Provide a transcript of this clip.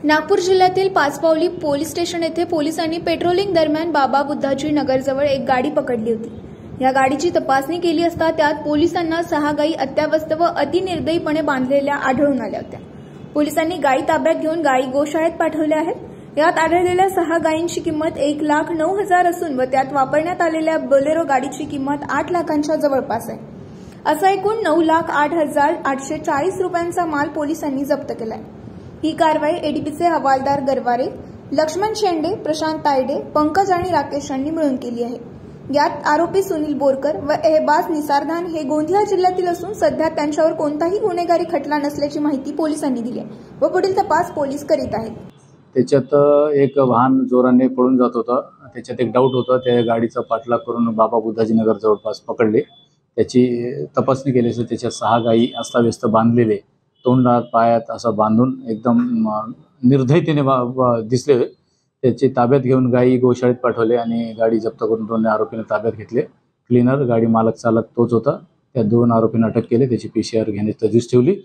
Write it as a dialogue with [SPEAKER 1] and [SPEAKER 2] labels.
[SPEAKER 1] नागपूर जिल्ह्यातील Pachpaoli police station येथे पोलिसांनी पेट्रोलिंग दरम्यान बाबा बुद्धाजी नगरजवळ एक गाडी पकडली होती। या गाडीची तपासणी केली असता त्यात पोलिसांना 6 गायी अत्यावस्थ व अतिनिर्दयीपणे बांधलेल्या आढळून आल्या होत्या। पोलिसांनी गायी ताब्यात घेऊन गायी गोशाळेत पाठवल्या आहेत। यात आढळलेल्या 6 गायींची किंमत 1,09,000 असून व त्यात वापरण्यात आलेल्या बोलेरो गाडीची किंमत 8 लाखांच्या जवळपास आहे। असा एकूण 9,08,840 रुपयांचा माल पोलिसांनी जप्त केलाय। ही कारवाई एडीपीचे हवालदार गरवारे, लक्ष्मण शेंडे, प्रशांत तायडे, पंकज आणि राकेश यांनी मिळून केली आहे। यात आरोपी सुनील बोरकर व एहबाज निसारदान हे गोंदिया जिल्ह्यातील असून सध्या त्यांच्यावर कोणताही गुन्हेगारी खटला नसल्याची माहिती पोलिसांनी दिली आहे व पुढील तपास पोलीस करीत आहेत।
[SPEAKER 2] त्याच्यात एक वाहन जोराने पळून जात होता। त्याच्यात एक डाऊट होता। त्या गाडीचा पाठलाग करून बाबा बुद्धाजी नगर जवळपास पकडले। त्याची तपासणी केली असता त्याच्या 6 गायी अस्ताव्यस्त बांधलेले, तोंडात पायात असं बांधून एकदम निर्दयतेने दिसले। त्याची ताब्यात घेऊन गायी गोशाळेत पाठवले आणि गाडी जप्त करून 2 आरोपींना ताब्यात घेतले। क्लीनर, गाडी मालक चालक तोच होता। त्या 2 आरोपींना अटक केली। त्याची PCR घेण्याची तजवीज ठेवली।